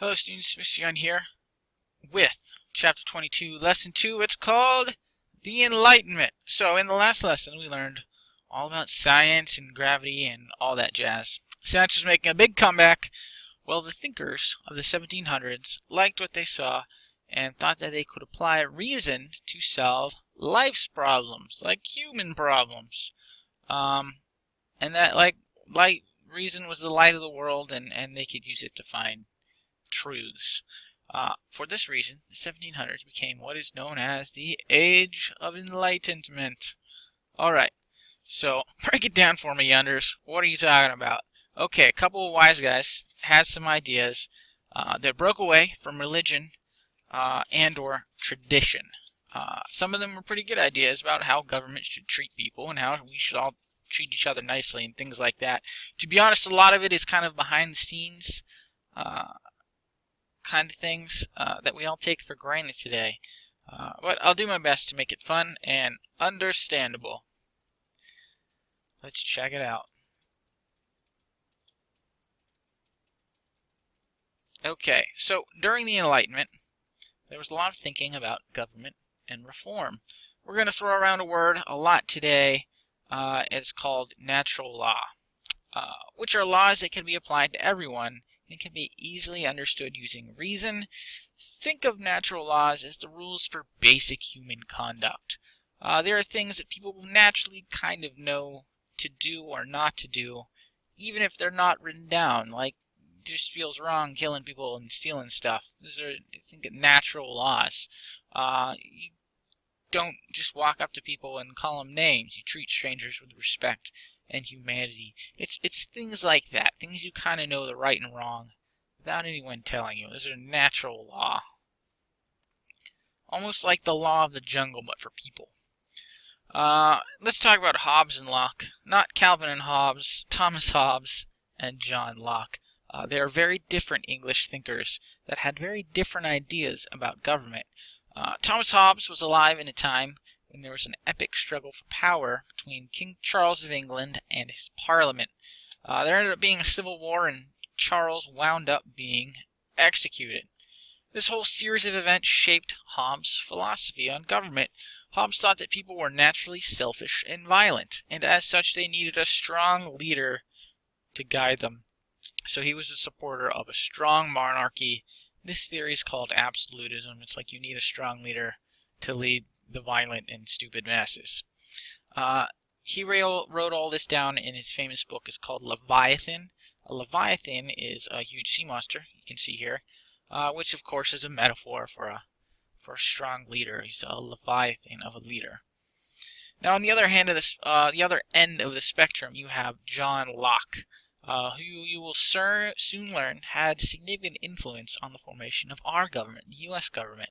Hello students, Mr. Young here with Chapter 22, Lesson 2. It's called The Enlightenment. So in the last lesson we learned all about science and gravity and all that jazz. Science was making a big comeback. Well, the thinkers of the 1700s liked what they saw and thought that they could apply reason to solve life's problems, like human problems. And that reason was the light of the world, and they could use it to find truths. For this reason, the 1700s became what is known as the Age of Enlightenment. Alright, so break it down for me, Yunders. What are you talking about? Okay, a couple of wise guys had some ideas that broke away from religion and or tradition. Some of them were pretty good ideas about how government should treat people and how we should all treat each other nicely and things like that. To be honest, a lot of it is kind of behind the scenes kind of things that we all take for granted today. But I'll do my best to make it fun and understandable. Let's check it out. Okay, so during the Enlightenment, there was a lot of thinking about government and reform. We're going to throw around a word a lot today. It's called natural law, which are laws that can be applied to everyone and can be easily understood using reason. Think of natural laws as the rules for basic human conduct. There are things that people will naturally kind of know to do or not to do, even if they're not written down, like it just feels wrong killing people and stealing stuff. Those are, I think, natural laws. You don't just walk up to people and call them names. You treat strangers with respect and humanity. It's things like that, things you kind of know the right and wrong without anyone telling you. Those are natural law. Almost like the law of the jungle, but for people. Let's talk about Hobbes and Locke. Not Calvin and Hobbes, Thomas Hobbes and John Locke. They are very different English thinkers that had very different ideas about government. Thomas Hobbes was alive in a time when there was an epic struggle for power between King Charles of England and his Parliament. There ended up being a civil war, and Charles wound up being executed. This whole series of events shaped Hobbes' philosophy on government. Hobbes thought that people were naturally selfish and violent, and as such they needed a strong leader to guide them. So he was a supporter of a strong monarchy. This theory is called absolutism. It's like you need a strong leader to lead the violent and stupid masses. He wrote all this down in his famous book. It's called Leviathan. A Leviathan is a huge sea monster, you can see here, which of course is a metaphor for a strong leader. He's a Leviathan of a leader. Now, on the other hand of this, the other end of the spectrum, you have John Locke, who you will soon learn had significant influence on the formation of our government, the U.S. government.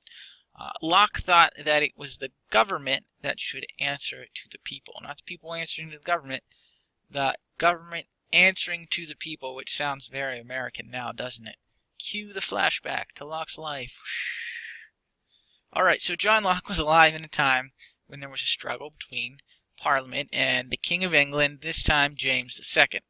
Locke thought that it was the government that should answer to the people, not the people answering to the government answering to the people, which sounds very American now, doesn't it? Cue the flashback to Locke's life. Alright, so John Locke was alive in a time when there was a struggle between Parliament and the King of England, this time James II.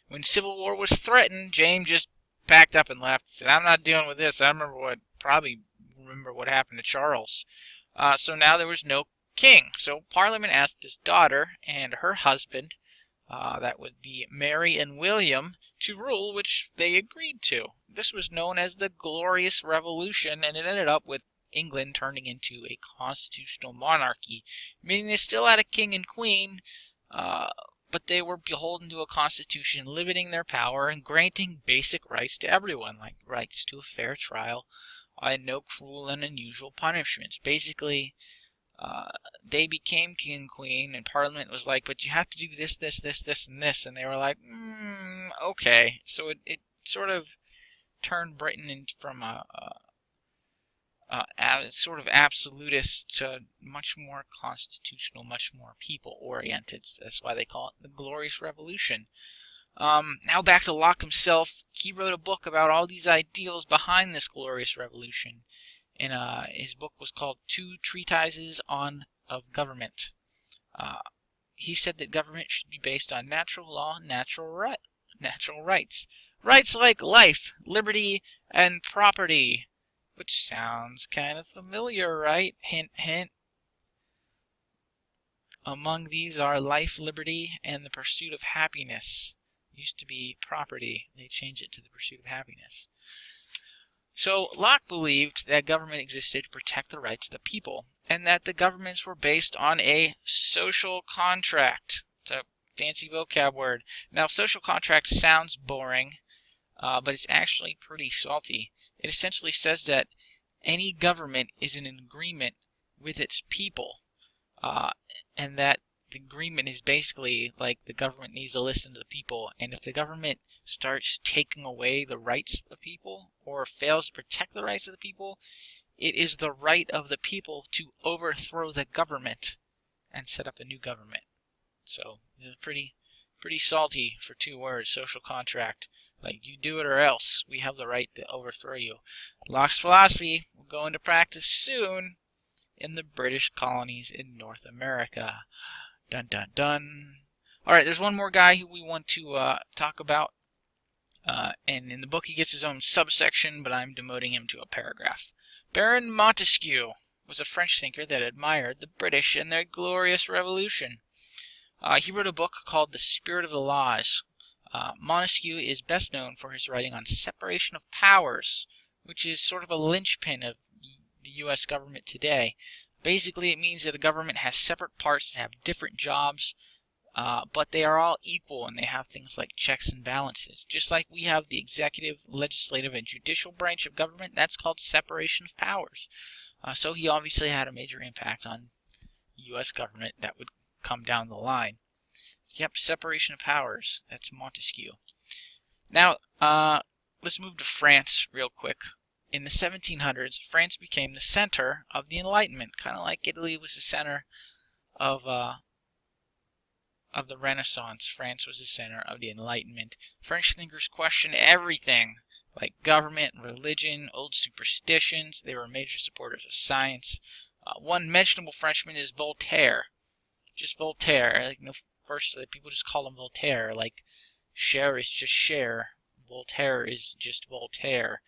When civil war was threatened, James just packed up and left and said, I'm not dealing with this. I remember what happened to Charles. So now there was no king. So Parliament asked his daughter and her husband, that would be Mary and William, to rule, which they agreed to. This was known as the Glorious Revolution, and it ended up with England turning into a constitutional monarchy, meaning they still had a king and queen, but they were beholden to a constitution limiting their power and granting basic rights to everyone, like rights to a fair trial and no cruel and unusual punishments. Basically, they became king and queen, and Parliament was like, but you have to do this, this, this, this, and this, and they were like, okay. So it sort of turned Britain from a sort of absolutist to much more constitutional, much more people-oriented. That's why they call it the Glorious Revolution. Now back to Locke himself. He wrote a book about all these ideals behind this Glorious Revolution, and his book was called Two Treatises of Government. He said that government should be based on natural law and natural rights. Rights like life, liberty, and property. Which sounds kind of familiar, right? Hint, hint. Among these are life, liberty, and the pursuit of happiness. Used to be property. They changed it to the pursuit of happiness. So Locke believed that government existed to protect the rights of the people, and that the governments were based on a social contract. It's a fancy vocab word. Now, social contract sounds boring, but it's actually pretty salty. It essentially says that any government is in agreement with its people, and that the agreement is basically like the government needs to listen to the people, and if the government starts taking away the rights of the people or fails to protect the rights of the people, it is the right of the people to overthrow the government and set up a new government. So it's pretty salty for two words, social contract. Like, you do it or else. We have the right to overthrow you. Locke's philosophy will go into practice soon in the British colonies in North America. Dun dun dun. Alright, there's one more guy who we want to talk about. And in the book he gets his own subsection, but I'm demoting him to a paragraph. Baron Montesquieu was a French thinker that admired the British and their glorious revolution. He wrote a book called The Spirit of the Laws. Montesquieu is best known for his writing on separation of powers, which is sort of a linchpin of the U.S. government today. Basically, it means that a government has separate parts that have different jobs, but they are all equal, and they have things like checks and balances. Just like we have the executive, legislative, and judicial branch of government, that's called separation of powers. So he obviously had a major impact on U.S. government that would come down the line. Yep, separation of powers. That's Montesquieu. Now, let's move to France real quick. In the 1700s, France became the center of the Enlightenment, kind of like Italy was the center of the Renaissance. France was the center of the Enlightenment. French thinkers questioned everything, like government, religion, old superstitions. They were major supporters of science. One mentionable Frenchman is Voltaire. Just Voltaire. Like, first, people just call him Voltaire. Like, Cher is just Cher. Voltaire is just Voltaire.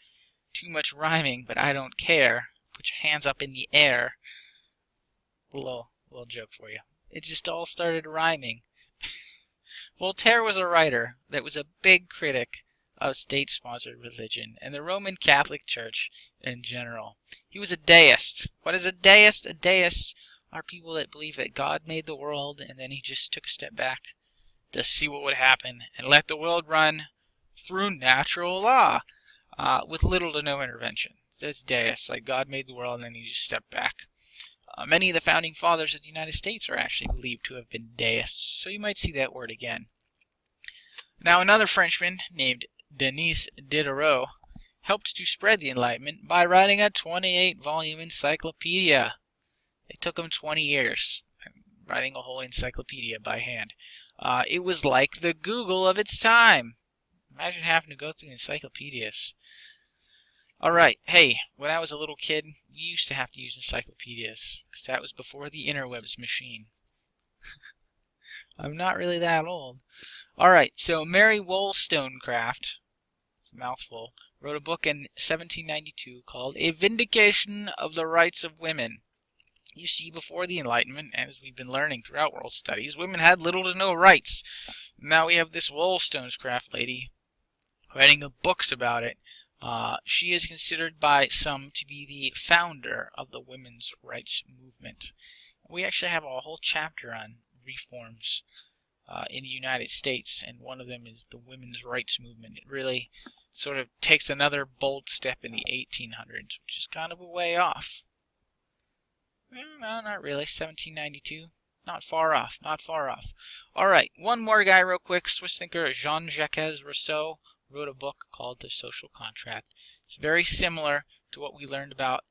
Too much rhyming, but I don't care. Put your hands up in the air. Little joke for you. It just all started rhyming. Voltaire was a writer that was a big critic of state-sponsored religion and the Roman Catholic Church in general. He was a deist. What is a deist? A deist are people that believe that God made the world and then he just took a step back to see what would happen and let the world run through natural law with little to no intervention. That's deists, like God made the world and then he just stepped back. Many of the founding fathers of the United States are actually believed to have been deists, so you might see that word again. Now, another Frenchman named Denis Diderot helped to spread the Enlightenment by writing a 28-volume encyclopedia. It took him 20 years, writing a whole encyclopedia by hand. It was like the Google of its time. Imagine having to go through encyclopedias. Alright, hey, when I was a little kid, we used to have to use encyclopedias, because that was before the interwebs machine. I'm not really that old. Alright, so Mary Wollstonecraft, it's a mouthful, wrote a book in 1792 called A Vindication of the Rights of Women. You see, before the Enlightenment, as we've been learning throughout world studies, women had little to no rights. Now we have this Wollstonecraft lady writing books about it. She is considered by some to be the founder of the women's rights movement. We actually have a whole chapter on reforms in the United States, and one of them is the women's rights movement. It really sort of takes another bold step in the 1800s, which is kind of a way off. Well, no, not really. 1792. Not far off. Not far off. Alright, one more guy real quick. Swiss thinker Jean-Jacques Rousseau wrote a book called The Social Contract. It's very similar to what we learned about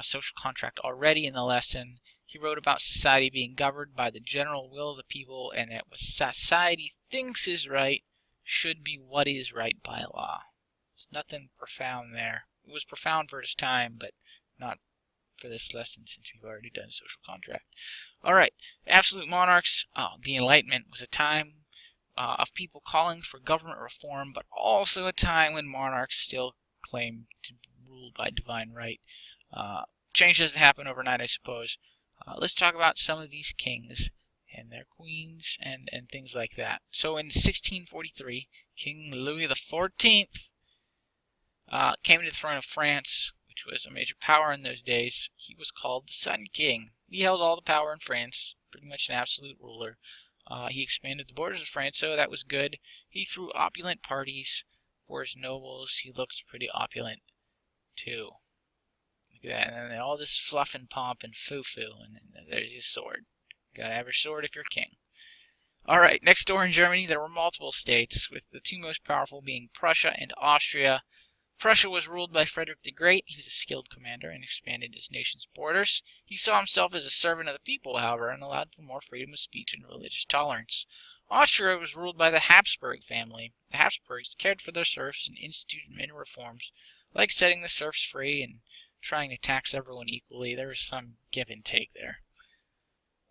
social contract already in the lesson. He wrote about society being governed by the general will of the people, and that what society thinks is right should be what is right by law. There's nothing profound there. It was profound for its time, but not for this lesson since we've already done social contract. Alright, absolute monarchs. The Enlightenment was a time of people calling for government reform, but also a time when monarchs still claimed to rule by divine right. Change doesn't happen overnight, I suppose. Let's talk about some of these kings and their queens and things like that. So in 1643, King Louis XIV came to the throne of France, which was a major power in those days. He was called the Sun King. He held all the power in France, pretty much an absolute ruler. He expanded the borders of France, so that was good. He threw opulent parties for his nobles. He looks pretty opulent, too. Look at that. And then all this fluff and pomp and foo-foo, and then there's his sword. Gotta have your sword if you're king. Alright, next door in Germany, there were multiple states, with the two most powerful being Prussia and Austria. Prussia was ruled by Frederick the Great. He was a skilled commander and expanded his nation's borders. He saw himself as a servant of the people, however, and allowed for more freedom of speech and religious tolerance. Austria was ruled by the Habsburg family. The Habsburgs cared for their serfs and instituted many reforms, like setting the serfs free and trying to tax everyone equally. There was some give and take there.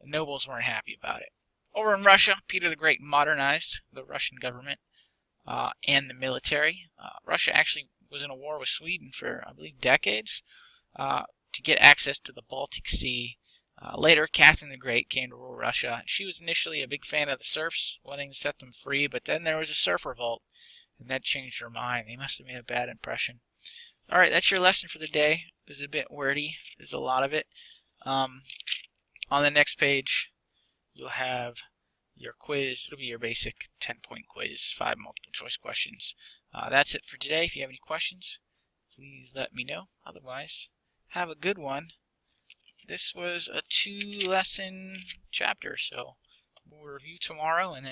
The nobles weren't happy about it. Over in Russia, Peter the Great modernized the Russian government and the military. Russia actually was in a war with Sweden for, I believe, decades to get access to the Baltic Sea. Later, Catherine the Great came to rule Russia. She was initially a big fan of the serfs, wanting to set them free, but then there was a serf revolt, and that changed her mind. They must have made a bad impression. All right, that's your lesson for the day. It was a bit wordy. There's a lot of it. On the next page, you'll have your quiz. It'll be your basic 10-point quiz, 5 multiple choice questions. That's it for today. If you have any questions, please let me know. Otherwise, have a good one. This was a 2-lesson chapter, so we'll review tomorrow and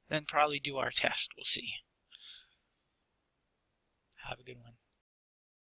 then probably do our test. We'll see. Have a good one.